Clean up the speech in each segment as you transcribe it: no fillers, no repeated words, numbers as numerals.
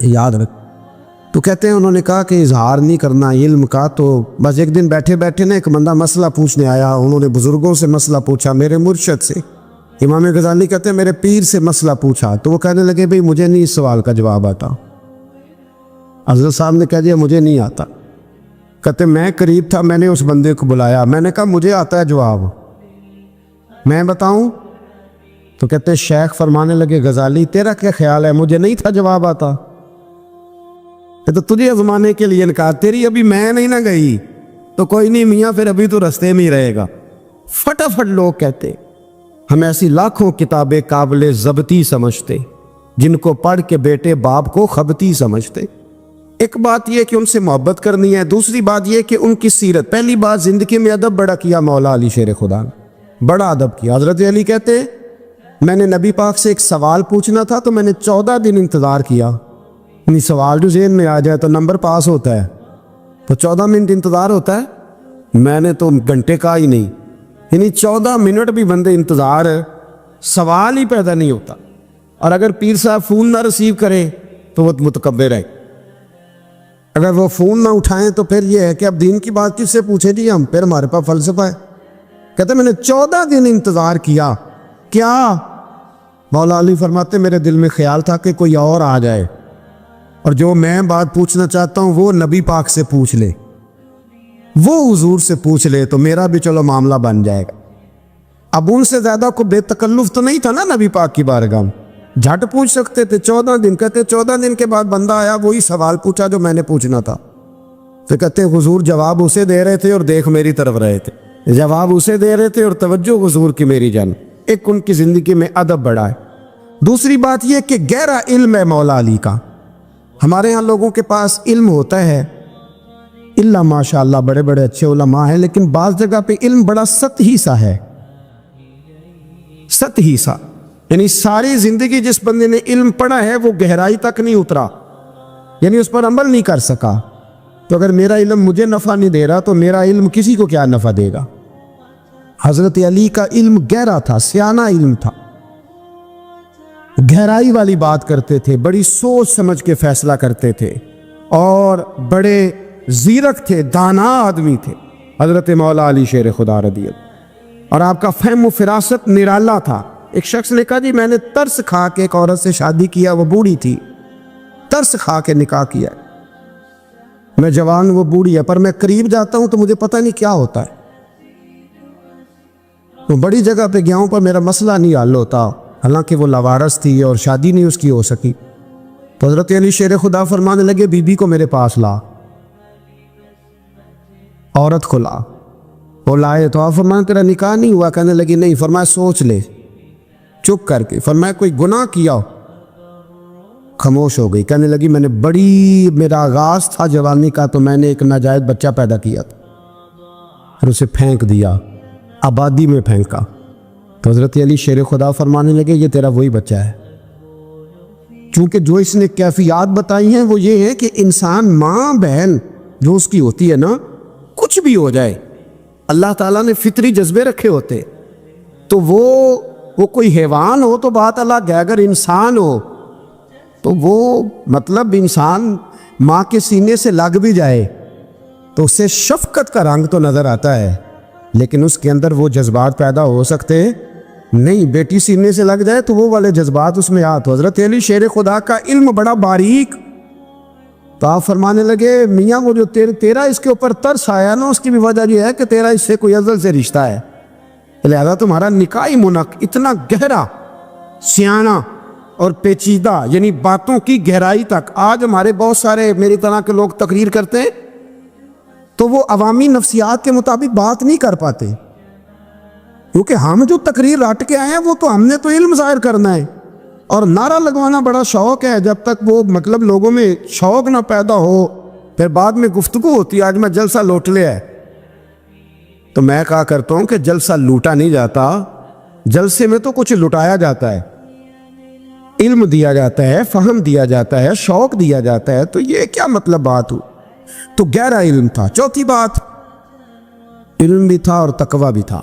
یاد رکھ. تو کہتے ہیں انہوں نے کہا کہ اظہار نہیں کرنا علم کا. تو بس ایک دن بیٹھے بیٹھے نا ایک بندہ مسئلہ پوچھنے آیا. انہوں نے بزرگوں سے مسئلہ پوچھا, میرے مرشد سے. امام غزالی کہتے ہیں میرے پیر سے مسئلہ پوچھا. تو وہ کہنے لگے بھئی مجھے نہیں اس سوال کا جواب آتا. حضرت صاحب نے کہہ دیا مجھے نہیں آتا. کہتے میں قریب تھا, میں نے اس بندے کو بلایا, میں نے کہا مجھے آتا ہے جواب, میں بتاؤں؟ تو کہتے شیخ فرمانے لگے غزالی تیرا کیا خیال ہے, مجھے نہیں تھا جواب آتا. تو تجھے آزمانے کے لیے انکار, تیری ابھی میں نہیں نہ گئی تو کوئی نہیں میاں, پھر ابھی تو رستے میں ہی رہے گا. فٹافٹ لوگ کہتے ہم ایسی لاکھوں کتابیں قابل ضبطی سمجھتے جن کو پڑھ کے بیٹے باپ کو خبتی سمجھتے. ایک بات یہ کہ ان سے محبت کرنی ہے, دوسری بات یہ کہ ان کی سیرت. پہلی بات زندگی میں ادب بڑا کیا مولا علی شیر خدا نے, بڑا ادب کیا. حضرت علی کہتے میں نے نبی پاک سے ایک سوال پوچھنا تھا تو میں نے 14 دن انتظار کیا. یعنی سوال جو ذہن میں آ جائے تو نمبر پاس ہوتا ہے, تو 14 منٹ انتظار ہوتا ہے. میں نے تو گھنٹے کا ہی نہیں, یعنی 14 منٹ بھی بندے انتظار, سوال ہی پیدا نہیں ہوتا. اور اگر پیر صاحب فون نہ ریسیو کرے تو وہ متکبر ہے, اگر وہ فون نہ اٹھائیں تو پھر یہ ہے کہ اب دین کی بات کس سے پوچھیں جی ہم, پھر ہمارے پاس فلسفہ ہے. کہتے میں نے 14 دن انتظار کیا. کیا؟ مولا علی فرماتے میرے دل میں خیال تھا کہ کوئی اور آ جائے اور جو میں بات پوچھنا چاہتا ہوں وہ نبی پاک سے پوچھ لے, وہ حضور سے پوچھ لے تو میرا بھی چلو معاملہ بن جائے گا. اب ان سے زیادہ کو بے تکلف تو نہیں تھا نا نبی پاک کی بارگاہ میں, جھٹ پوچھ سکتے تھے. 14 دن کہتے 14 دن کے بعد بندہ آیا, وہی سوال پوچھا جو میں نے پوچھنا تھا. تو کہتے حضور جواب اسے دے رہے تھے اور دیکھ میری طرف رہے تھے, جواب اسے دے رہے تھے اور توجہ حضور کی میری جان. ایک ان کی زندگی میں ادب بڑا ہے. دوسری بات یہ کہ گہرا علم ہے مولا علی کا. ہمارے ہاں لوگوں کے پاس علم ہوتا ہے اللہ ماشاء اللہ بڑے بڑے اچھے علماء ہیں, لیکن بعض جگہ پہ علم بڑا سطحی سا ہے, سطحی سا. یعنی ساری زندگی جس بندے نے علم پڑھا ہے وہ گہرائی تک نہیں اترا, یعنی اس پر عمل نہیں کر سکا. تو اگر میرا علم مجھے نفع نہیں دے رہا تو میرا علم کسی کو کیا نفع دے گا. حضرت علی کا علم گہرا تھا, سیانہ علم تھا, گہرائی والی بات کرتے تھے, بڑی سوچ سمجھ کے فیصلہ کرتے تھے اور بڑے زیرک تھے, دانا آدمی تھے حضرت مولا علی شیر خدا رضی اللہ. اور آپ کا فہم و فراست نرالا تھا. ایک شخص نے کہا جی میں نے ترس کھا کے ایک عورت سے شادی کیا, وہ بوڑھی تھی, ترس کھا کے نکاح کیا. میں جوان, وہ بوڑھی ہے, پر میں قریب جاتا ہوں تو مجھے پتہ نہیں کیا ہوتا ہے. تو بڑی جگہ پہ گیا ہوں پر میرا مسئلہ نہیں حل ہوتا, حالانکہ وہ لاوارث تھی اور شادی نہیں اس کی ہو سکی. تو حضرت علی شیر خدا فرمانے لگے بی بی کو میرے پاس لا. عورت کو لا. وہ لائے تو آپ فرمانے تیرا نکاح نہیں ہوا؟ کہنے لگی نہیں. فرمایا سوچ لے, چپ کر کے. فرمایا کوئی گناہ کیا ہو؟ خاموش ہو گئی. کہنے لگی میں نے میرا آغاز تھا جوانی کا تو میں نے ایک ناجائز بچہ پیدا کیا تھا اور اسے پھینک دیا, آبادی میں پھینکا. تو حضرت علی شیر خدا فرمانے لگے یہ تیرا وہی بچہ ہے. چونکہ جو اس نے کیفیات بتائی ہیں وہ یہ ہے کہ انسان ماں بہن جو اس کی ہوتی ہے نا, کچھ بھی ہو جائے, اللہ تعالیٰ نے فطری جذبے رکھے ہوتے. تو وہ کوئی حیوان ہو تو بات الگ ہے, اگر انسان ہو تو وہ مطلب انسان ماں کے سینے سے لگ بھی جائے تو اسے شفقت کا رنگ تو نظر آتا ہے, لیکن اس کے اندر وہ جذبات پیدا ہو سکتے نہیں. بیٹی سینے سے لگ جائے تو وہ والے جذبات اس میں آتے. حضرت علی شیر خدا کا علم بڑا باریک. تو آپ فرمانے لگے میاں وہ جو تیرا اس کے اوپر ترس آیا نا, اس کی بھی وجہ یہ ہے کہ تیرا اس سے کوئی ازل سے رشتہ ہے, لہذا تمہارا نکاحی منق اتنا گہرا, سیانہ اور پیچیدہ, یعنی باتوں کی گہرائی تک. آج ہمارے بہت سارے میری طرح کے لوگ تقریر کرتے ہیں تو وہ عوامی نفسیات کے مطابق بات نہیں کر پاتے, کیونکہ ہم جو تقریر رٹ کے آئے ہیں وہ تو ہم نے تو علم ظاہر کرنا ہے. اور نعرہ لگوانا بڑا شوق ہے, جب تک وہ مطلب لوگوں میں شوق نہ پیدا ہو پھر بعد میں گفتگو ہوتی ہے. آج میں جلسہ لوٹ لیا ہے تو میں کہا کرتا ہوں کہ جلسہ لوٹا نہیں جاتا, جلسے میں تو کچھ لٹایا جاتا ہے, علم دیا جاتا ہے, فہم دیا جاتا ہے, شوق دیا جاتا ہے. تو یہ کیا مطلب بات ہو؟ تو گہرا علم تھا. چوتھی بات, علم بھی تھا اور تقویٰ بھی تھا.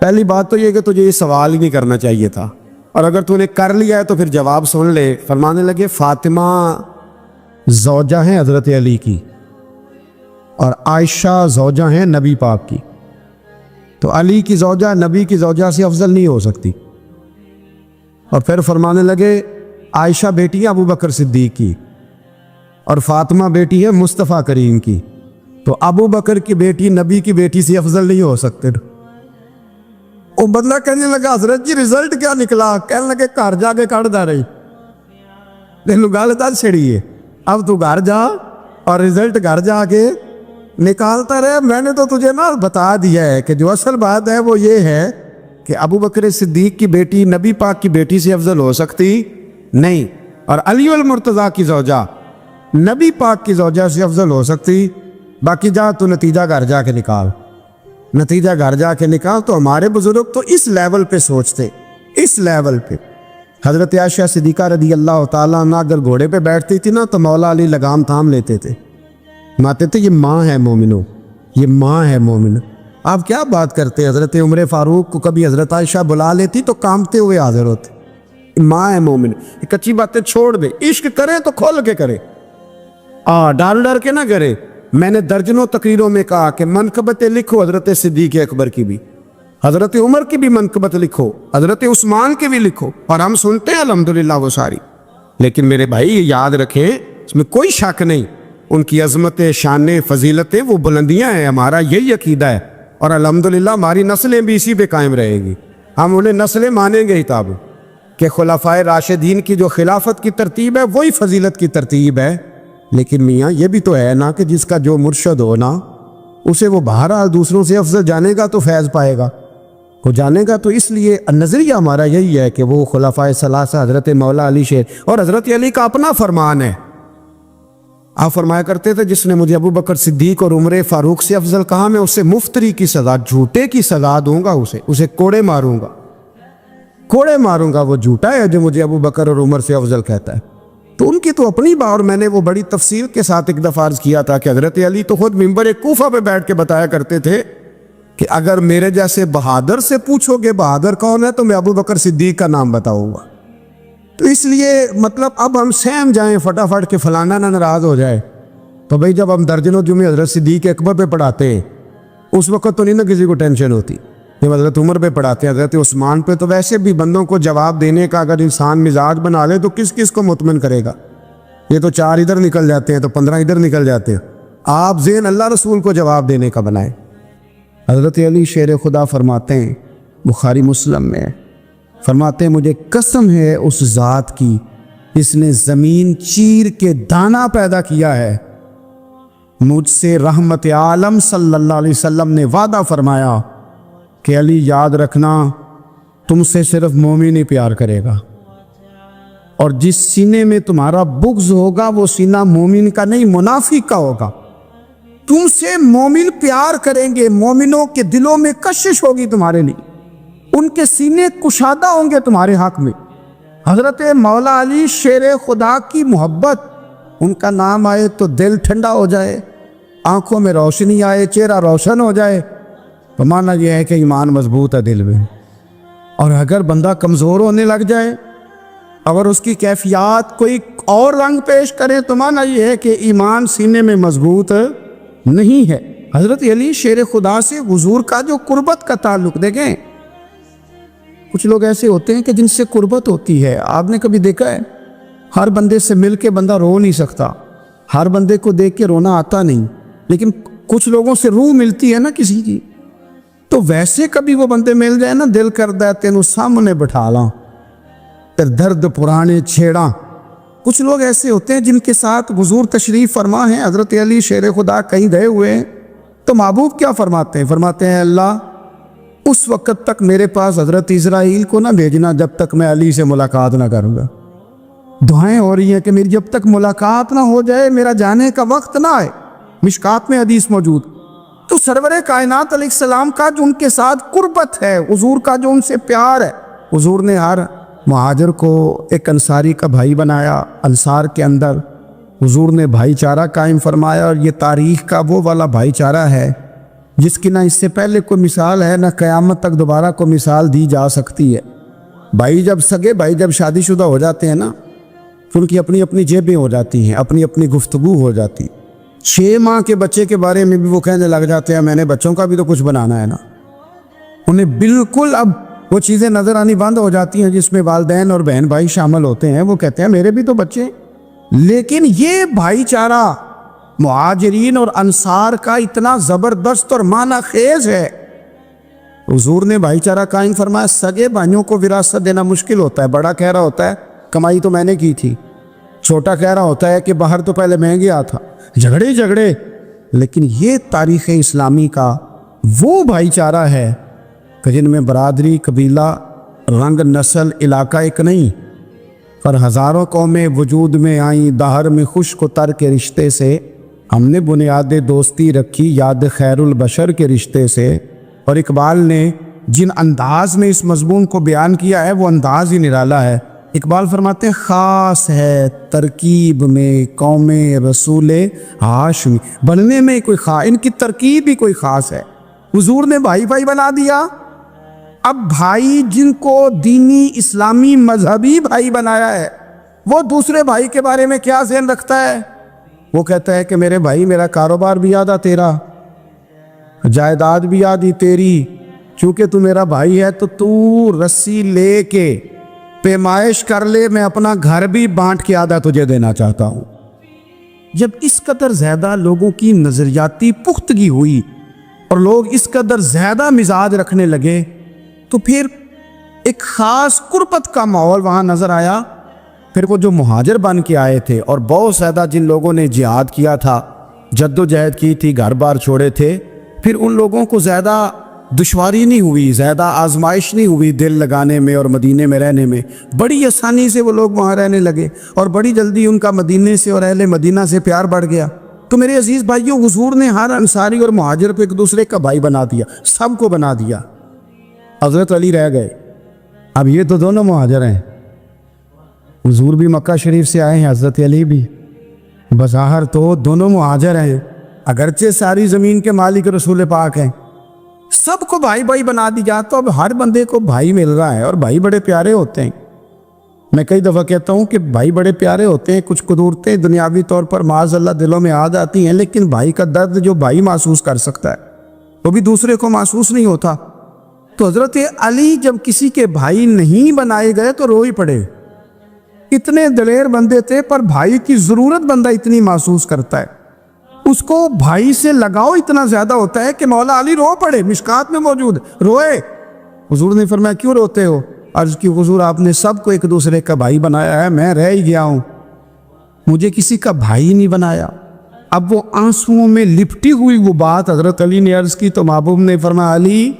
پہلی بات تو یہ کہ تجھے یہ سوال ہی نہیں کرنا چاہیے تھا، اور اگر تو نے کر لیا ہے تو پھر جواب سن لے۔ فرمانے لگے فاطمہ زوجہ ہیں حضرت علی کی، اور عائشہ زوجہ ہیں نبی پاک کی، تو علی کی زوجہ نبی کی زوجہ سے افضل نہیں ہو سکتی۔ اور پھر فرمانے لگے عائشہ بیٹی ہے ابو بکر صدیق کی، اور فاطمہ بیٹی ہے مصطفیٰ کریم کی، تو ابو بکر کی بیٹی نبی کی بیٹی سے افضل نہیں ہو سکتے۔ وہ بدلہ کہنے لگا حضرت جی رزلٹ کیا نکلا؟ کہنے لگے گھر جا کے کڑ دا رہی، تینوں گل دس چھڑی ہے، اب تو گھر جا اور رزلٹ گھر جا کے نکالتا رہے۔ میں نے تو تجھے نا بتا دیا ہے کہ جو اصل بات ہے وہ یہ ہے کہ ابو بکر صدیق کی بیٹی نبی پاک کی بیٹی سے افضل ہو سکتی نہیں، اور علی المرتضیٰ کی زوجہ نبی پاک کی زوجہ سے افضل ہو سکتی۔ باقی جا تو نتیجہ گھر جا کے نکال، نتیجہ گھر جا کے نکال۔ تو ہمارے بزرگ تو اس لیول پہ سوچتے، اس لیول پہ۔ حضرت عائشہ صدیقہ رضی اللہ تعالیٰ عنہ اگر گھوڑے پہ بیٹھتی تھی نا تو مولا علی لگام تھام لیتے تھے، ماتے تھے یہ ماں ہے مومنو، یہ ماں ہے مومن۔ آپ کیا بات کرتے؟ حضرت عمر فاروق کو کبھی حضرت عائشہ بلا لیتی تو کانپتے ہوئے حاضر ہوتے، ماں ہے مومن۔ یہ کچی باتیں چھوڑ دے، عشق کرے تو کھول کے کرے، ڈر ڈر کے نہ کرے۔ میں نے درجنوں تقریروں میں کہا کہ منقبتیں لکھو حضرت صدیق اکبر کی بھی، حضرت عمر کی بھی منقبت لکھو، حضرت عثمان کی بھی لکھو، اور ہم سنتے ہیں الحمدللہ وہ ساری۔ لیکن میرے بھائی یہ یاد رکھیں، اس میں کوئی شک نہیں، ان کی عظمت، شان، فضیلتیں وہ بلندیاں ہیں، ہمارا یہی عقیدہ ہے، اور الحمدللہ ہماری نسلیں بھی اسی پہ قائم رہے گی۔ ہم انہیں نسلیں مانیں گے ہی تاب کہ خلفائے راشدین کی جو خلافت کی ترتیب ہے وہی فضیلت کی ترتیب ہے۔ لیکن میاں یہ بھی تو ہے نا کہ جس کا جو مرشد ہو نا اسے وہ بہرحال دوسروں سے افضل جانے گا تو فیض پائے گا، وہ جانے گا۔ تو اس لیے نظریہ ہمارا یہی ہے کہ وہ خلفائے ثلاثہ، حضرت مولا علی شیر اور حضرت علی کا اپنا فرمان ہے۔ آپ فرمایا کرتے تھے جس نے مجھے ابو بکر صدیق اور عمر فاروق سے افضل کہا میں اسے مفتری کی سزا، جھوٹے کی سزا دوں گا، اسے کوڑے ماروں گا، کوڑے ماروں گا۔ وہ جھوٹا ہے جو مجھے ابو بکر اور عمر سے افضل کہتا ہے۔ تو ان کی تو اپنی بات، اور میں نے وہ بڑی تفصیل کے ساتھ ایک دفعہ عرض کیا تھا کہ حضرت علی تو خود ممبر کوفہ پہ بیٹھ کے بتایا کرتے تھے کہ اگر میرے جیسے بہادر سے پوچھو گے بہادر کون ہے تو میں ابو بکر صدیق کا نام بتاؤں گا۔ تو اس لیے مطلب اب ہم سہم جائیں فٹافٹ کہ فلانا نہ ناراض ہو جائے، تو بھئی جب ہم درجنوں جمعے حضرت صدیق اکبر پہ پڑھاتے ہیں اس وقت تو نہیں نا کسی کو ٹینشن ہوتی، جب حضرت عمر پہ پڑھاتے ہیں، حضرت عثمان پہ، تو ویسے بھی بندوں کو جواب دینے کا اگر انسان مزاج بنا لے تو کس کس کو مطمئن کرے گا؟ یہ تو 4 ادھر نکل جاتے ہیں تو 15 ادھر نکل جاتے ہیں۔ آپ ذہن اللہ رسول کو جواب دینے کا بنائیں۔ حضرت علی شیر خدا فرماتے ہیں، بخاری مسلم میں فرماتے ہیں، مجھے قسم ہے اس ذات کی جس نے زمین چیر کے دانہ پیدا کیا ہے، مجھ سے رحمت عالم صلی اللہ علیہ وسلم نے وعدہ فرمایا کہ علی یاد رکھنا تم سے صرف مومن ہی پیار کرے گا، اور جس سینے میں تمہارا بغض ہوگا وہ سینہ مومن کا نہیں منافق کا ہوگا۔ تم سے مومن پیار کریں گے، مومنوں کے دلوں میں کشش ہوگی تمہارے لیے، ان کے سینے کشادہ ہوں گے تمہارے حق میں۔ حضرت مولا علی شیر خدا کی محبت، ان کا نام آئے تو دل ٹھنڈا ہو جائے، آنکھوں میں روشنی آئے، چہرہ روشن ہو جائے، تو مانا یہ ہے کہ ایمان مضبوط ہے دل میں۔ اور اگر بندہ کمزور ہونے لگ جائے، اگر اس کی کیفیات کوئی اور رنگ پیش کرے، تو مانا یہ ہے کہ ایمان سینے میں مضبوط نہیں ہے۔ حضرت علی شیر خدا سے حضور کا جو قربت کا تعلق، دیکھیں کچھ لوگ ایسے ہوتے ہیں کہ جن سے قربت ہوتی ہے، آپ نے کبھی دیکھا ہے ہر بندے سے مل کے بندہ رو نہیں سکتا، ہر بندے کو دیکھ کے رونا آتا نہیں، لیکن کچھ لوگوں سے روح ملتی ہے نا کسی کی، تو ویسے کبھی وہ بندے مل جائے نا، دل کرتا ہے تینوں سامنے بٹھا لاں تے درد پرانے چھیڑاں۔ کچھ لوگ ایسے ہوتے ہیں جن کے ساتھ حضور تشریف فرما ہے، حضرت علی شیر خدا کہیں گئے ہوئے ہیں، تو محبوب کیا فرماتے ہیں؟ فرماتے ہیں اللہ اس وقت تک میرے پاس حضرت اسرائیل کو نہ بھیجنا جب تک میں علی سے ملاقات نہ کروں گا۔ دعائیں ہو رہی ہیں کہ میری جب تک ملاقات نہ ہو جائے، میرا جانے کا وقت نہ آئے۔ مشکات میں حدیث موجود۔ تو سرور کائنات علیہ السلام کا جو ان کے ساتھ قربت ہے، حضور کا جو ان سے پیار ہے، حضور نے ہر مہاجر کو ایک انصاری کا بھائی بنایا، انصار کے اندر حضور نے بھائی چارہ قائم فرمایا، اور یہ تاریخ کا وہ والا بھائی چارہ ہے جس کی نہ اس سے پہلے کوئی مثال ہے، نہ قیامت تک دوبارہ کوئی مثال دی جا سکتی ہے۔ سگے بھائی جب شادی شدہ ہو جاتے ہیں نا، تو ان کی اپنی اپنی جیبیں ہو جاتی ہیں، اپنی اپنی گفتگو ہو جاتی۔ 6 ماہ کے بچے کے بارے میں بھی وہ کہنے لگ جاتے ہیں میں نے بچوں کا بھی تو کچھ بنانا ہے نا۔ انہیں بالکل اب وہ چیزیں نظر آنی بند ہو جاتی ہیں جس میں والدین اور بہن بھائی شامل ہوتے ہیں۔ وہ کہتے ہیں میرے بھی تو بچے ہیں۔ لیکن یہ بھائی چارہ مہاجرین اور انصار کا اتنا زبردست اور معنی خیز ہے۔ حضور نے بھائی چارہ قائم فرمایا۔ سگے بھائیوں کو وراثت دینا مشکل ہوتا ہے۔ بڑا کہہ رہا ہوتا ہے کمائی تو میں نے کی تھی، چھوٹا کہہ رہا ہوتا ہے کہ باہر تو پہلے میں گیا تھا، جھگڑے۔ لیکن یہ تاریخ اسلامی کا وہ بھائی چارہ ہے کہ جن میں برادری، قبیلہ، رنگ، نسل، علاقہ ایک نہیں، پر ہزاروں قومیں وجود میں آئیں۔ دہر میں خشک و تر کے رشتے سے ہم نے بنیاد دوستی رکھی، یاد خیر البشر کے رشتے سے۔ اور اقبال نے جن انداز میں اس مضمون کو بیان کیا ہے وہ انداز ہی نرالا ہے۔ اقبال فرماتے ہیں خاص ہے ترکیب میں قوم رسول ہاشمی، بننے میں کوئی خاص، ان کی ترکیب ہی کوئی خاص ہے۔ حضور نے بھائی بھائی بنا دیا۔ اب بھائی جن کو دینی اسلامی مذہبی بھائی بنایا ہے، وہ دوسرے بھائی کے بارے میں کیا ذہن رکھتا ہے؟ وہ کہتا ہے کہ میرے بھائی میرا کاروبار بھی آدھا تیرا، جائیداد بھی آدھی تیری، کیونکہ تو میرا بھائی ہے تو تو رسی لے کے پیمائش کر لے، میں اپنا گھر بھی بانٹ کے آدھا تجھے دینا چاہتا ہوں۔ جب اس قدر زیادہ لوگوں کی نظریاتی پختگی ہوئی اور لوگ اس قدر زیادہ مزاج رکھنے لگے تو پھر ایک خاص قربت کا ماحول وہاں نظر آیا۔ پھر وہ جو مہاجر بن کے آئے تھے اور بہت زیادہ جن لوگوں نے جہاد کیا تھا، جد و جہد کی تھی، گھر بار چھوڑے تھے، پھر ان لوگوں کو زیادہ دشواری نہیں ہوئی، زیادہ آزمائش نہیں ہوئی دل لگانے میں اور مدینے میں رہنے میں۔ بڑی آسانی سے وہ لوگ وہاں رہنے لگے اور بڑی جلدی ان کا مدینے سے اور اہل مدینہ سے پیار بڑھ گیا۔ تو میرے عزیز بھائیوں، حضور نے ہر انصاری اور مہاجر کو ایک دوسرے کا بھائی بنا دیا، سب کو بنا دیا۔ حضرت علی رہ گئے، اب یہ تو دونوں مہاجر ہیں۔ حضور بھی مکہ شریف سے آئے ہیں، حضرت علی بھی، بظاہر تو دونوں مہاجر ہیں، اگرچہ ساری زمین کے مالک رسول پاک ہیں۔ سب کو بھائی بھائی بنا دیا، تو اب ہر بندے کو بھائی مل رہا ہے اور بھائی بڑے پیارے ہوتے ہیں۔ میں کئی دفعہ کہتا ہوں کہ بھائی بڑے پیارے ہوتے ہیں، کچھ قدورتیں دنیاوی طور پر معاذ اللہ دلوں میں آ جاتی ہیں، لیکن بھائی کا درد جو بھائی محسوس کر سکتا ہے وہ بھی دوسرے کو محسوس نہیں ہوتا۔ تو حضرت علی جب کسی کے بھائی نہیں بنائے گئے تو رو ہی پڑے۔ اتنے دلیر بندے تھے، پر بھائی کی ضرورت بندہ اتنی محسوس کرتا ہے، اس کو بھائی سے لگاؤ اتنا زیادہ ہوتا ہے کہ مولا علی رو پڑے، مشکات میں موجود روئے۔ حضور نے فرمایا کیوں روتے ہو؟ عرض کی حضور آپ نے سب کو ایک دوسرے کا بھائی بنایا ہے، میں رہ ہی گیا ہوں، مجھے کسی کا بھائی نہیں بنایا۔ اب وہ آنسوؤں میں لپٹی ہوئی وہ بات حضرت علی نے عرض کی تو محبوب نے فرمایا علی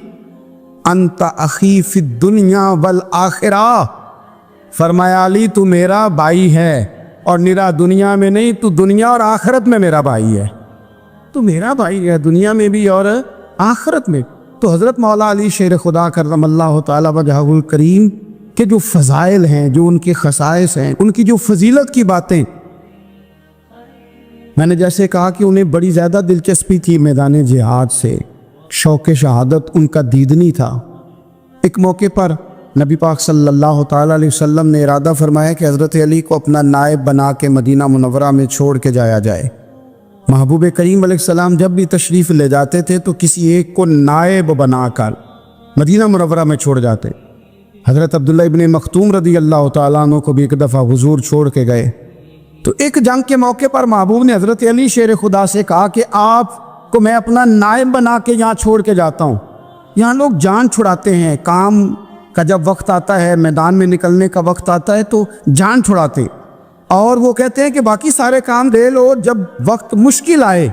انت اخی فی الدنیا والآخرہ، فرمایا علی تو میرا بھائی ہے، اور نرا دنیا میں نہیں، تو دنیا اور آخرت میں میرا بھائی ہے، تو میرا بھائی ہے دنیا میں بھی اور آخرت میں۔ تو حضرت مولا علی شیر خدا کرم اللہ تعالی وجہہ الکریم کے جو فضائل ہیں، جو ان کے خصائص ہیں، ان کی جو فضیلت کی باتیں، میں نے جیسے کہا کہ انہیں بڑی زیادہ دلچسپی تھی میدان جہاد سے، شوق شہادت ان کا دیدنی تھا۔ ایک موقع پر نبی پاک صلی اللہ تعالیٰ علیہ وسلم نے ارادہ فرمایا کہ حضرت علی کو اپنا نائب بنا کے مدینہ منورہ میں چھوڑ کے جایا جائے۔ محبوب کریم علیہ السلام جب بھی تشریف لے جاتے تھے تو کسی ایک کو نائب بنا کر مدینہ منورہ میں چھوڑ جاتے۔ حضرت عبداللہ ابن مختوم رضی اللہ تعالیٰ عنہ کو بھی ایک دفعہ حضور چھوڑ کے گئے، تو ایک جنگ کے موقع پر محبوب نے حضرت علی شیر خدا سے کہا کہ آپ کو میں اپنا نائب بنا کے یہاں چھوڑ کے جاتا ہوں۔ یہاں لوگ جان چھڑاتے ہیں، کام کا جب وقت آتا ہے، میدان میں نکلنے کا وقت آتا ہے تو جان چھڑاتے، اور وہ کہتے ہیں کہ باقی سارے کام دے لو، جب وقت مشکل آئے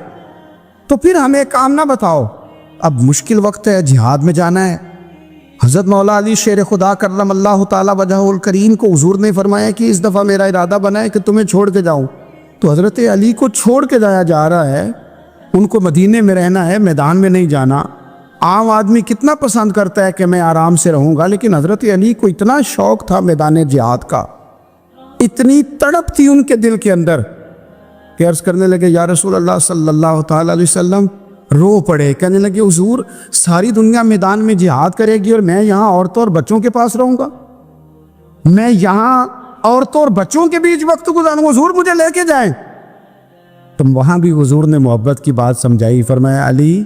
تو پھر ہمیں کام نہ بتاؤ۔ اب مشکل وقت ہے، جہاد میں جانا ہے۔ حضرت مولا علی شیر خدا کرم اللہ تعالی وجہ الکریم کو حضور نے فرمایا کہ اس دفعہ میرا ارادہ بنا ہے کہ تمہیں چھوڑ کے جاؤں۔ تو حضرت علی کو چھوڑ کے جایا جا رہا ہے، ان کو مدینے میں رہنا ہے، میدان میں نہیں جانا۔ عام آدمی کتنا پسند کرتا ہے کہ میں آرام سے رہوں گا، لیکن حضرت علی کو اتنا شوق تھا میدان جہاد کا، اتنی تڑپ تھی ان کے دل کے اندر کہ عرض کرنے لگے یا رسول اللہ صلی اللہ تعالی علیہ وسلم رو پڑے, کہنے لگے حضور ساری دنیا میدان میں جہاد کرے گی اور میں یہاں عورتوں اور بچوں کے پاس رہوں گا, میں یہاں عورتوں اور بچوں کے بیچ وقت گزاروں, حضور مجھے لے کے جائیں. تو وہاں بھی حضور نے محبت کی بات سمجھائی, فرمایا علی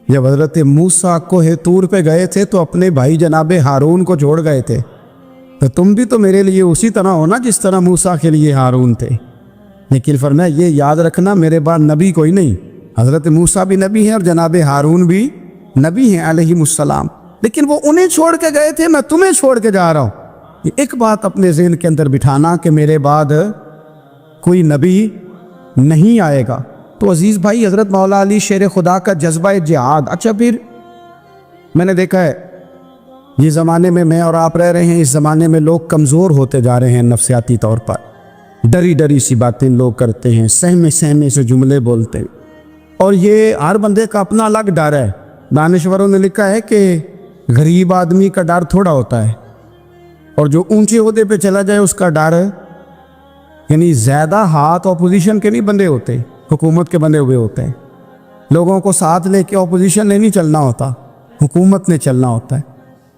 جب حضرت موسیٰ کوہ طور پہ گئے تھے تو اپنے بھائی جناب ہارون کو چھوڑ گئے تھے, تو تم بھی تو میرے لیے اسی طرح ہونا جس طرح موسیٰ کے لیے ہارون تھے. لیکن فرمایا یہ یاد رکھنا میرے بعد نبی کوئی نہیں, حضرت موسیٰ بھی نبی ہیں اور جناب ہارون بھی نبی ہیں علیہم السلام, لیکن وہ انہیں چھوڑ کے گئے تھے, میں تمہیں چھوڑ کے جا رہا ہوں. یہ ایک بات اپنے ذہن کے اندر بٹھانا کہ میرے بعد کوئی نبی نہیں آئے گا. تو عزیز بھائی حضرت مولا علی شیر خدا کا جذبہ جہاد. اچھا پھر میں نے دیکھا ہے یہ زمانے میں اور آپ رہ رہے ہیں, اس زمانے میں لوگ کمزور ہوتے جا رہے ہیں نفسیاتی طور پر, ڈری ڈری سی باتیں لوگ کرتے ہیں, سہمے سہمے سے جملے بولتے ہیں, اور یہ ہر بندے کا اپنا الگ ڈر ہے. دانشوروں نے لکھا ہے کہ غریب آدمی کا ڈر تھوڑا ہوتا ہے اور جو اونچے عہدے پہ چلا جائے اس کا ڈر, یعنی زیادہ ہاتھ اپوزیشن کے نہیں بندے ہوتے, حکومت کے بندے ہوئے ہوتے ہیں. لوگوں کو ساتھ لے کے اپوزیشن نے نہیں چلنا ہوتا, حکومت نے چلنا ہوتا ہے.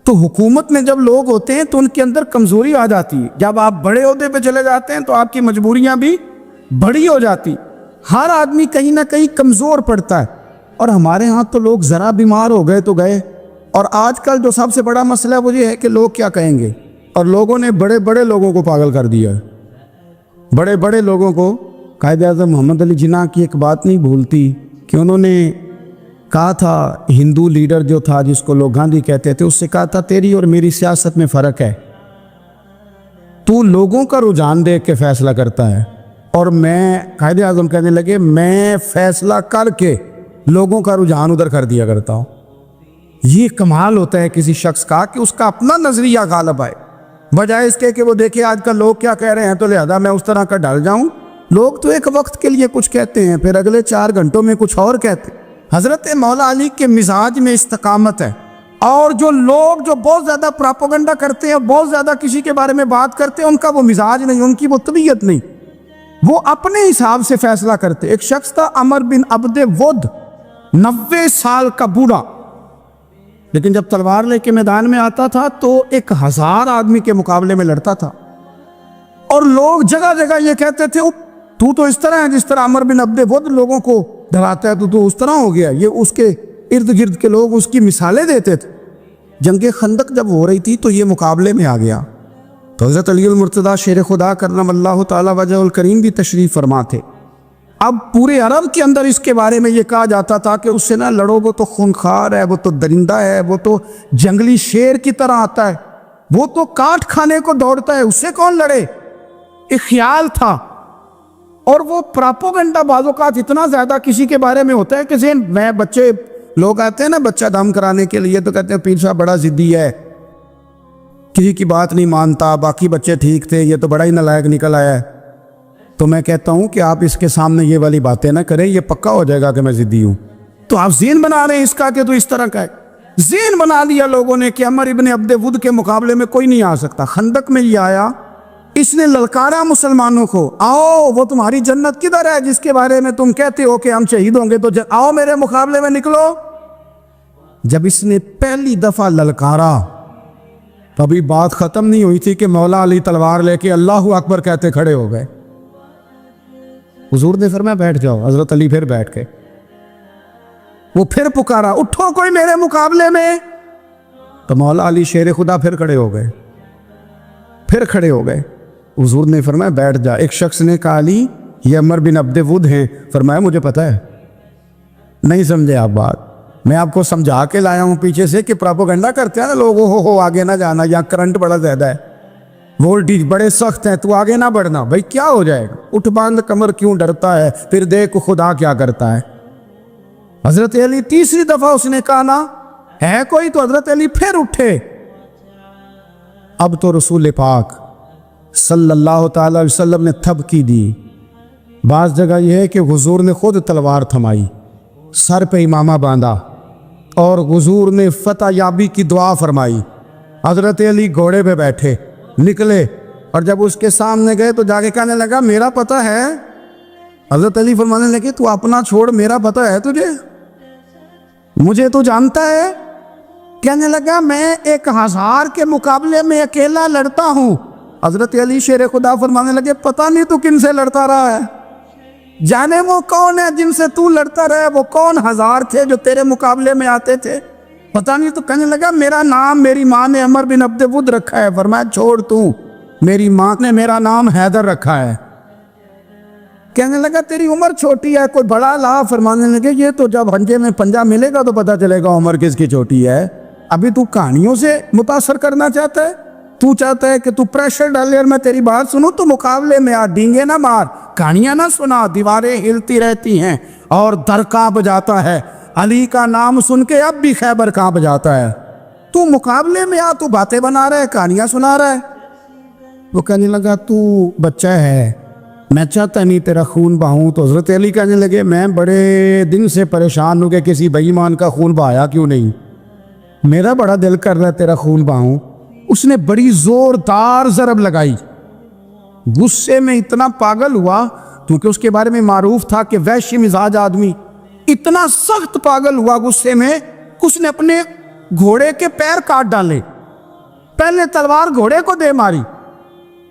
تو حکومت میں جب لوگ ہوتے ہیں تو ان کے اندر کمزوری آ جاتی ہے. جب آپ بڑے عہدے پہ چلے جاتے ہیں تو آپ کی مجبوریاں بھی بڑی ہو جاتی. ہر آدمی کہیں نہ کہیں کمزور پڑتا ہے, اور ہمارے ہاں تو لوگ ذرا بیمار ہو گئے تو گئے. اور آج کل جو سب سے بڑا مسئلہ وہ یہ ہے کہ لوگ کیا کہیں گے, اور لوگوں نے بڑے بڑے لوگوں کو پاگل کر دیا ہے. بڑے بڑے لوگوں کو, قائد اعظم محمد علی جناح کی ایک بات نہیں بھولتی کہ انہوں نے کہا تھا, ہندو لیڈر جو تھا جس کو لوگ گاندھی کہتے تھے, اس سے کہا تھا تیری اور میری سیاست میں فرق ہے, تو لوگوں کا رجحان دیکھ کے فیصلہ کرتا ہے, اور میں, قائد اعظم کہنے لگے, میں فیصلہ کر کے لوگوں کا رجحان ادھر کر دیا کرتا ہوں. یہ کمال ہوتا ہے کسی شخص کا کہ اس کا اپنا نظریہ غالب آئے, بجائے اس کے کہ وہ دیکھے آج کل لوگ کیا کہہ رہے ہیں تو لہذا میں اس طرح کا ڈر جاؤں. لوگ تو ایک وقت کے لیے کچھ کہتے ہیں, پھر اگلے 4 گھنٹوں میں کچھ اور کہتے ہیں. حضرت مولا علی کے مزاج میں استقامت ہے, اور جو لوگ جو بہت زیادہ پراپوگنڈا کرتے ہیں, بہت زیادہ کسی کے بارے میں بات کرتے ہیں, ان کا وہ مزاج نہیں, ان کی وہ طبیعت نہیں, وہ اپنے حساب سے فیصلہ کرتے. ایک شخص تھا عمر بن عبد ود, 90 سال کا بوڑھا, لیکن جب تلوار لے کے میدان میں آتا تھا تو 1000 آدمی کے مقابلے میں لڑتا تھا, اور لوگ جگہ جگہ یہ کہتے تھے تو اس طرح ہے جس طرح عمر بن عبد ود لوگوں کو ڈراتا ہے, تو اس طرح ہو گیا. یہ اس کے ارد گرد کے لوگ اس کی مثالیں دیتے تھے. جنگ خندق جب ہو رہی تھی تو یہ مقابلے میں آ گیا, تو حضرت علی المرتضیٰ شیر خدا کرم اللہ تعالی وجہ الکریم بھی تشریف فرما تھے. اب پورے عرب کے اندر اس کے بارے میں یہ کہا جاتا تھا کہ اس سے نہ لڑو, وہ تو خونخوار ہے, وہ تو درندہ ہے, وہ تو جنگلی شیر کی طرح آتا ہے, وہ تو کاٹ کھانے کو دوڑتا ہے, اس سے کون لڑے. ایک خیال تھا, اور وہ پراپوگنڈا بعض اوقات اتنا زیادہ کسی کے بارے میں ہوتا ہے کہ ذہن میں, بچے لوگ آتے ہیں نا بچہ دم کرانے کے لیے تو کہتے ہیں پیر صاحب بڑا ضدی ہے, کسی کی بات نہیں مانتا, باقی بچے ٹھیک تھے, یہ تو بڑا ہی نالائق نکل آیا ہے. تو میں کہتا ہوں کہ آپ اس کے سامنے یہ والی باتیں نہ کریں, یہ پکا ہو جائے گا کہ میں ضدی ہوں. تو آپ ذہن بنا رہے ہیں اس کا کہ تو اس طرح کا ہے. ذہن بنا لیا لوگوں نے کہ عمر ابن عبد ود کے مقابلے میں کوئی نہیں آ سکتا. خندق میں یہ آیا, اس نے للکارا مسلمانوں کو, آؤ وہ تمہاری جنت کدھر ہے جس کے بارے میں تم کہتے ہو کہ ہم شہید ہوں گے, تو آؤ میرے مقابلے میں نکلو. جب اس نے پہلی دفعہ للکارا, ابھی بات ختم نہیں ہوئی تھی کہ مولا علی تلوار لے کے اللہ اکبر کہتے کھڑے ہو گئے. حضور نے فرمایا بیٹھ جاؤ, حضرت علی پھر بیٹھ کے, وہ پھر پکارا اٹھو کوئی میرے مقابلے میں, تو مولا علی شیر خدا پھر کھڑے ہو گئے, پھر کھڑے ہو گئے. حضور نے فرمایا بیٹھ جا. ایک شخص نے کہا علی یہ عمر بن عبد ود ہیں. فرمایا مجھے پتا ہے, نہیں سمجھے آپ بات, میں آپ کو سمجھا کے لایا ہوں پیچھے سے کہ پراپوگنڈا کرتے ہیں نا لوگ, ہو آگے نہ جانا, یا کرنٹ بڑا زیادہ ہے, وولٹیج بڑے سخت ہیں, تو آگے نہ بڑھنا. بھائی کیا ہو جائے گا, اٹھ باندھ کمر کیوں ڈرتا ہے, پھر دیکھ خدا کیا کرتا ہے. حضرت علی تیسری دفعہ اس نے کہا نا ہے کوئی, تو حضرت علی پھر اٹھے. اب تو رسول پاک صلی اللہ تعالی علیہ وسلم نے تھبکی دی. بعض جگہ یہ ہے کہ حضور نے خود تلوار تھمائی, سر پہ امامہ باندھا, اور حضور نے فتح یابی کی دعا فرمائی. حضرت علی گھوڑے پہ بیٹھے نکلے, اور جب اس کے سامنے گئے تو جا کے کہنے لگا میرا پتہ ہے. حضرت علی فرمانے لگے تو اپنا چھوڑ, میرا پتہ ہے تجھے, مجھے تو جانتا ہے؟ کہنے لگا میں 1000 کے مقابلے میں اکیلا لڑتا ہوں۔ حضرت علی شیر خدا فرمانے لگے پتہ نہیں تو کن سے لڑتا رہا ہے، جانے وہ کون ہے جن سے تو لڑتا رہا ہے، وہ کون 1000 تھے جو تیرے مقابلے میں آتے تھے، پتہ نہیں۔ تو کہنے لگا میرا نام میری ماں نے عمر بن عبد ود رکھا ہے۔ فرمایا چھوڑ تو، میری ماں نے میرا نام حیدر رکھا ہے۔ کہنے لگا تیری عمر چھوٹی ہے، کوئی بڑا لا۔ فرمانے لگے یہ تو جب ہنجے میں پنجہ ملے گا تو پتہ چلے گا عمر کس کی چھوٹی ہے، ابھی تو کہانیوں سے متاثر کرنا چاہتا ہے، تو چاہتا ہے کہ تو پریشر ڈالے اور میں تیری بات سنوں، تو مقابلے میں آ، ڈینگے نہ مار، کہانیاں نہ سنا، دیواریں ہلتی رہتی ہیں اور در کانپ جاتا ہے، علی کا نام سن کے اب بھی خیبر کانپ جاتا ہے، تو مقابلے میں آ، تو باتیں بنا رہا ہے، کہانیاں سنا رہا ہے۔ وہ کہنے لگا تو بچہ ہے، میں چاہتا نہیں تیرا خون بہاؤں۔ تو حضرت علی کہنے لگے میں بڑے دن سے پریشان ہوں کہ کسی بے ایمان کا خون بہایا کیوں نہیں، میرا بڑا دل کر رہا ہے تیرا خون بہاؤں۔ اس نے بڑی زوردار ضرب لگائی، غصے میں اتنا پاگل ہوا، کیونکہ اس کے بارے میں معروف تھا کہ وحشی مزاج آدمی، اتنا سخت پاگل ہوا غصے میں، اس نے اپنے گھوڑے کے پیر کاٹ ڈالے، پہلے تلوار گھوڑے کو دے ماری،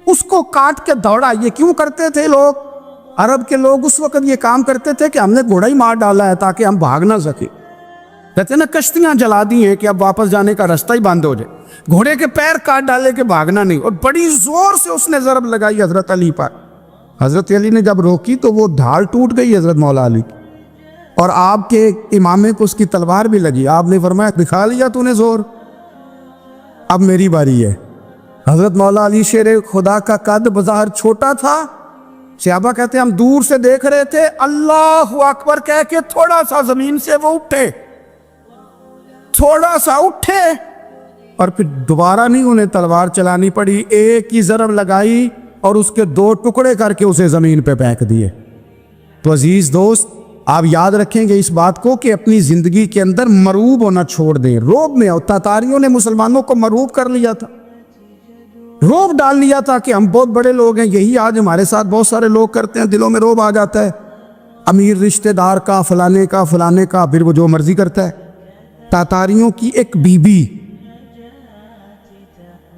اس کو کاٹ کے دوڑا۔ یہ کیوں کرتے تھے لوگ، عرب کے لوگ اس وقت یہ کام کرتے تھے کہ ہم نے گھوڑا ہی مار ڈالا ہے تاکہ ہم بھاگ نہ سکیں، کہتے ہیں نا کشتیاں جلا دی ہیں کہ اب واپس جانے کا راستہ ہی بند ہو جائے، گھوڑے کے پیر کاٹ ڈالے کہ بھاگنا نہیں، اور بڑی زور سے اس نے ضرب لگائی حضرت علی پر۔ حضرت علی نے جب روکی تو وہ ڈھال ٹوٹ گئی حضرت مولا علی کی، اور آپ کے امامے کو اس کی تلوار بھی لگی۔ آپ نے فرمایا دکھا لیا تو نے زور، اب میری باری ہے۔ حضرت مولا علی شیر خدا کا قد بظاہر چھوٹا تھا، صحابہ کہتے ہیں ہم دور سے دیکھ رہے تھے، اللہ اکبر کہہ کے تھوڑا سا زمین سے وہ اٹھے، تھوڑا سا اٹھے، اور پھر دوبارہ نہیں انہیں تلوار چلانی پڑی، ایک ہی ضرب لگائی اور اس کے 2 ٹکڑے کر کے اسے زمین پہ پھینک دیے۔ تو عزیز دوست آپ یاد رکھیں گے اس بات کو کہ اپنی زندگی کے اندر مروب ہونا چھوڑ دیں۔ روب میں تاتاریوں نے مسلمانوں کو مروب کر لیا تھا، روب ڈال لیا تھا کہ ہم بہت بڑے لوگ ہیں، یہی آج ہمارے ساتھ بہت سارے لوگ کرتے ہیں، دلوں میں روب آ جاتا ہے، امیر رشتہ دار کا، فلانے کا، فلانے کا، پھر وہ جو مرضی کرتا ہے۔ تاتاریوں کی ایک بی بی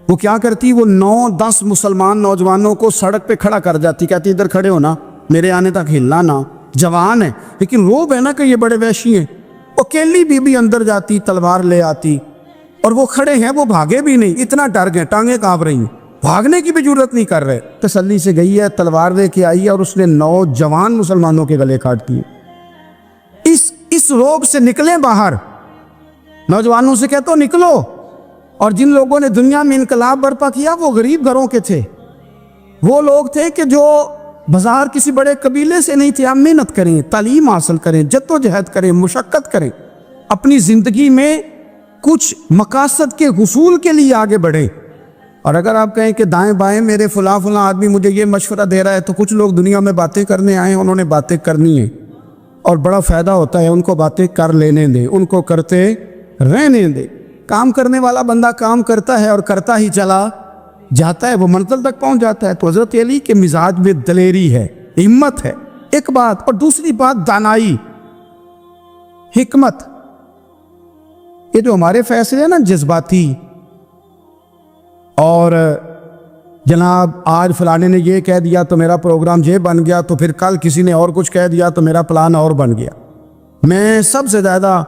وہ کیا کرتی، وہ 9-10 مسلمان نوجوانوں کو سڑک پہ کھڑا کر جاتی، کہتی ادھر کھڑے ہونا، میرے آنے تک ہلنا نہ، جوان ہے لیکن روب ہے نا کہ یہ بڑے وحشی ہیں۔ اکیلی بی بی اندر جاتی، تلوار لے آتی، اور وہ کھڑے ہیں، وہ بھاگے بھی نہیں، اتنا ڈر گئے، ٹانگیں کانپ رہی ہیں، بھاگنے کی بھی جرت نہیں کر رہے، تسلی سے گئی ہے، تلوار لے کے آئی ہے، اور اس نے 9 جوان مسلمانوں کے گلے کاٹ دیے۔ اس روب سے نکلیں باہر، نوجوانوں سے کہتا ہوں نکلو۔ اور جن لوگوں نے دنیا میں انقلاب برپا کیا وہ غریب گھروں کے تھے، وہ لوگ تھے کہ جو بازار کسی بڑے قبیلے سے نہیں تھے، آپ محنت کریں، تعلیم حاصل کریں، جد و جہد کریں، مشقت کریں، اپنی زندگی میں کچھ مقاصد کے حصول کے لیے آگے بڑھیں۔ اور اگر آپ کہیں کہ دائیں بائیں میرے فلاں آدمی مجھے یہ مشورہ دے رہا ہے، تو کچھ لوگ دنیا میں باتیں کرنے آئے ہیں، انہوں نے باتیں کرنی ہیں اور بڑا فائدہ ہوتا ہے، ان کو باتیں کر لینے دیں، ان کو کرتے رہنے دیں۔ کام کرنے والا بندہ کام کرتا ہے اور کرتا ہی چلا جاتا ہے، وہ منزل تک پہنچ جاتا ہے۔ تو حضرت علی کے مزاج میں دلیری ہے، ہمت ہے، ایک بات، اور دوسری بات دانائی، حکمت۔ یہ جو ہمارے فیصلے ہیں نا جذباتی، اور جناب آج فلانے نے یہ کہہ دیا تو میرا پروگرام یہ بن گیا، تو پھر کل کسی نے اور کچھ کہہ دیا تو میرا پلان اور بن گیا۔ میں سب سے زیادہ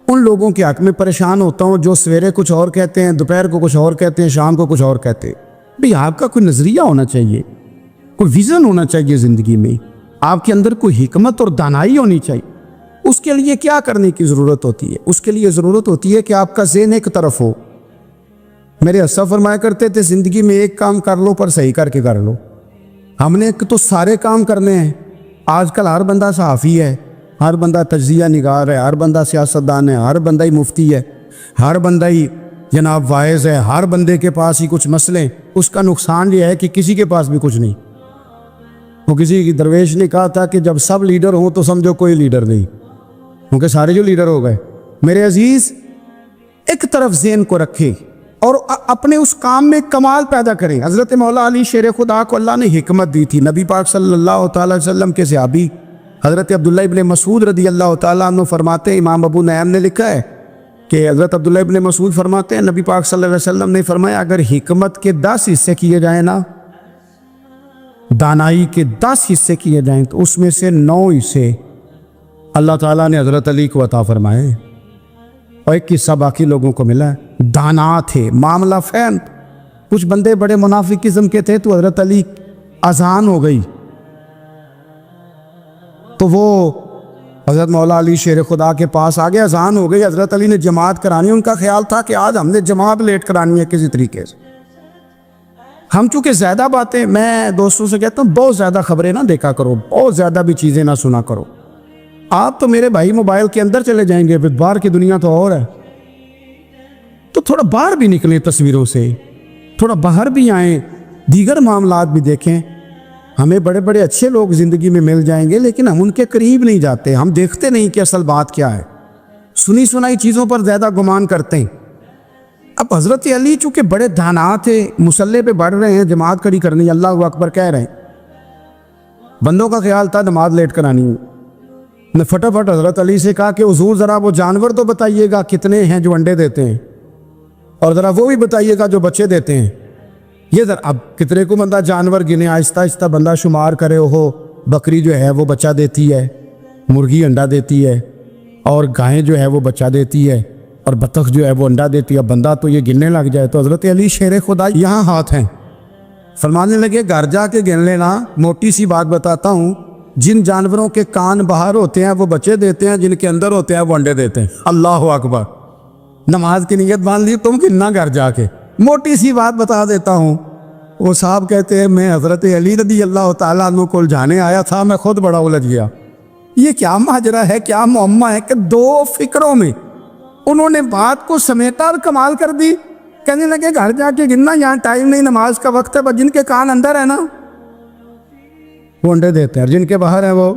ان لوگوں کے حق میں پریشان ہوتا ہوں جو سویرے کچھ اور کہتے ہیں، دوپہر کو کچھ اور کہتے ہیں، شام کو کچھ اور کہتے ہیں۔ بھئی آپ کا کوئی نظریہ ہونا چاہیے، کوئی ویژن ہونا چاہیے زندگی میں، آپ کے اندر کوئی حکمت اور دانائی ہونی چاہیے۔ اس کے لیے کیا کرنے کی ضرورت ہوتی ہے؟ اس کے لیے ضرورت ہوتی ہے کہ آپ کا ذہن ایک طرف ہو۔ میرے اسلاف فرمایا کرتے تھے زندگی میں ایک کام کر لو پر صحیح کر کے کر لو۔ ہم نے تو سارے کام کرنے ہیں۔ آج کل ہر بندہ صحافی ہے، ہر بندہ تجزیہ نگار ہے، ہر بندہ سیاستدان ہے، ہر بندہ ہی مفتی ہے، ہر بندہ ہی جناب واعظ ہے، ہر بندے کے پاس ہی کچھ مسئلے۔ اس کا نقصان یہ ہے کہ کسی کے پاس بھی کچھ نہیں۔ وہ کسی کی درویش نے کہا تھا کہ جب سب لیڈر ہوں تو سمجھو کوئی لیڈر نہیں، کیونکہ سارے جو لیڈر ہو گئے۔ میرے عزیز ایک طرف ذہن کو رکھے اور اپنے اس کام میں کمال پیدا کریں۔ حضرت مولا علی شیر خدا کو اللہ نے حکمت دی تھی۔ نبی پاک صلی اللہ تعالی وسلم کے صحابی حضرت عبداللہ ابن مسعود رضی اللہ تعالیٰ عنہ فرماتے ہیں، امام ابو نعیم نے لکھا ہے کہ حضرت عبداللہ ابن مسعود فرماتے ہیں نبی پاک صلی اللہ علیہ وسلم نے فرمایا اگر حکمت کے 10 حصے کیے جائیں نا، دانائی کے 10 حصے کیے جائیں تو اس میں سے 9 حصے اللہ تعالیٰ نے حضرت علی کو عطا فرمائے اور ایک حصہ باقی لوگوں کو ملا ہے۔ دانا تھے، معاملہ فہم۔ کچھ بندے بڑے منافق قسم کے تھے تو حضرت علی اذان ہو گئی تو وہ حضرت مولا علی شیر خدا کے پاس آگے، اذان ہو گئی، حضرت علی نے جماعت کرانی، ان کا خیال تھا کہ آج ہم نے جماعت لیٹ کرانی ہے کسی طریقے سے۔ ہم چونکہ زیادہ باتیں، میں دوستوں سے کہتا ہوں بہت زیادہ خبریں نہ دیکھا کرو، بہت زیادہ بھی چیزیں نہ سنا کرو۔ آپ تو میرے بھائی موبائل کے اندر چلے جائیں گے، پھر باہر کی دنیا تو اور ہے، تو تھوڑا باہر بھی نکلیں تصویروں سے، تھوڑا باہر بھی آئیں، دیگر معاملات بھی دیکھیں۔ ہمیں بڑے بڑے اچھے لوگ زندگی میں مل جائیں گے لیکن ہم ان کے قریب نہیں جاتے، ہم دیکھتے نہیں کہ اصل بات کیا ہے، سنی سنائی چیزوں پر زیادہ گمان کرتے ہیں۔ اب حضرت علی چونکہ بڑے دانا تھے، مسلح پہ بڑھ رہے ہیں، جماعت کھڑی کرنی، اللہ اکبر کہہ رہے ہیں، بندوں کا خیال تھا نماز لیٹ کرانی ہے۔ نے فٹافٹ حضرت علی سے کہا کہ حضور ذرا وہ جانور تو بتائیے گا کتنے ہیں جو انڈے دیتے ہیں، اور ذرا وہ بھی بتائیے گا جو بچے دیتے ہیں۔ یہ ذرا اب کتنے کو بندہ جانور گنے، آہستہ آہستہ بندہ شمار کرے، ہو بکری جو ہے وہ بچہ دیتی ہے، مرغی انڈا دیتی ہے، اور گائیں جو ہے وہ بچہ دیتی ہے، اور بطخ جو ہے وہ انڈا دیتی ہے، بندہ تو یہ گننے لگ جائے۔ تو حضرت علی شیر خدا یہاں ہاتھ ہیں، فرمانے لگے گھر جا کے گن لینا، موٹی سی بات بتاتا ہوں، جن جانوروں کے کان باہر ہوتے ہیں وہ بچے دیتے ہیں، جن کے اندر ہوتے ہیں وہ انڈے دیتے ہیں۔ اللہ اکبر، نماز کی نیت باندھ لی تم گننا گھر جا کے۔ موٹی سی بات بتا دیتا ہوں، وہ صاحب کہتے ہیں میں حضرت علی رضی اللہ تعالیٰ عنہ کو الجھانے آیا تھا، میں خود بڑا الجھ گیا، یہ کیا ماجرا ہے، کیا معمہ ہے کہ 2 فکروں میں انہوں نے بات کو سمیٹا اور کمال کر دی۔ کہنے لگے گھر جا کے گننا، یہاں ٹائم نہیں، نماز کا وقت ہے، بس جن کے کان اندر ہے نا وہ انڈے دیتے ہیں، اور جن کے باہر ہیں وہ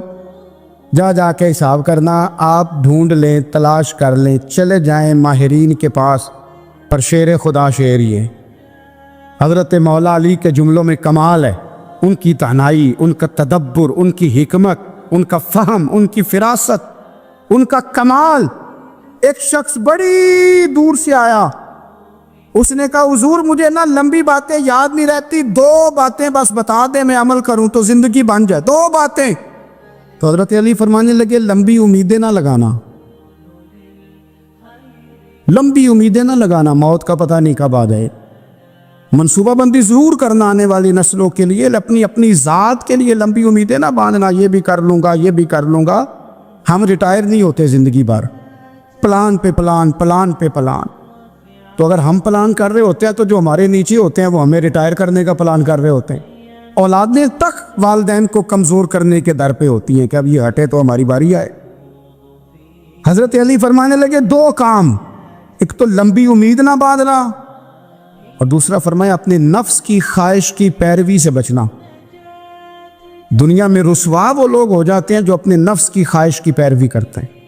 جا کے حساب کرنا۔ آپ ڈھونڈ لیں، تلاش کر لیں، چلے جائیں ماہرین کے پاس، پر شیر خدا شعر یہ حضرت مولا علی کے جملوں میں کمال ہے، ان کی تنہائی، ان کا تدبر، ان کی حکمت، ان کا فہم، ان کی فراست، ان کا کمال۔ ایک شخص بڑی دور سے آیا، اس نے کہا حضور مجھے نا لمبی باتیں یاد نہیں رہتی، 2 باتیں بس بتا دیں میں عمل کروں تو زندگی بن جائے، 2 باتیں۔ تو حضرت علی فرمانے لگے لمبی امیدیں نہ لگانا، لمبی امیدیں نہ لگانا، موت کا پتہ نہیں کب آ جائے۔ منصوبہ بندی ضرور کرنا آنے والی نسلوں کے لیے، اپنی ذات کے لیے لمبی امیدیں نہ باندھنا، یہ بھی کر لوں گا، یہ بھی کر لوں گا۔ ہم ریٹائر نہیں ہوتے زندگی بھر، پلان پہ پلان، پلان پہ پلان۔ تو اگر ہم پلان کر رہے ہوتے ہیں تو جو ہمارے نیچے ہوتے ہیں وہ ہمیں ریٹائر کرنے کا پلان کر رہے ہوتے ہیں۔ اولادیں تک والدین کو کمزور کرنے کے در پہ ہوتی ہیں کہ اب یہ ہٹے تو ہماری باری آئے۔ حضرت علی فرمانے لگے 2 کام، ایک تو لمبی امید نہ باندھنا، اور دوسرا فرمایا اپنے نفس کی خواہش کی پیروی سے بچنا۔ دنیا میں رسوا وہ لوگ ہو جاتے ہیں جو اپنے نفس کی خواہش کی پیروی کرتے ہیں،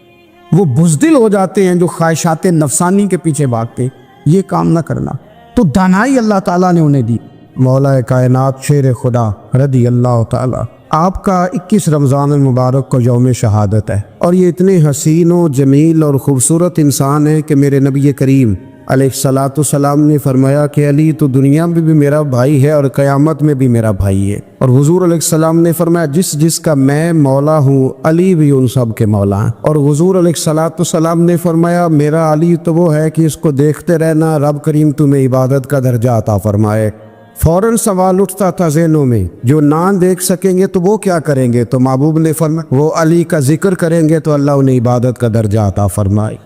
وہ بزدل ہو جاتے ہیں جو خواہشات نفسانی کے پیچھے بھاگتے ہیں۔ یہ کام نہ کرنا، تو دانائی اللہ تعالیٰ نے انہیں دی۔ مولا کائنات شیر خدا رضی اللہ تعالیٰ، آپ کا 21 رمضان المبارک کو یوم شہادت ہے، اور یہ اتنے حسین و جمیل اور خوبصورت انسان ہے کہ میرے نبی کریم علیہ الصلاۃ والسلام نے فرمایا کہ علی تو دنیا میں بھی میرا بھائی ہے اور قیامت میں بھی میرا بھائی ہے، اور حضور علیہ السلام نے فرمایا جس کا میں مولا ہوں علی بھی ان سب کے مولا ہیں، اور حضور علیہ الصلاۃ والسلام نے فرمایا میرا علی تو وہ ہے کہ اس کو دیکھتے رہنا، رب کریم تمہیں عبادت کا درجہ عطا فرمائے۔ فوراً سوال اٹھتا تھا ذہنوں میں، جو نہ دیکھ سکیں گے تو وہ کیا کریں گے؟ تو محبوب نے فرمایا وہ علی کا ذکر کریں گے تو اللہ انہیں عبادت کا درجہ عطا فرمائے۔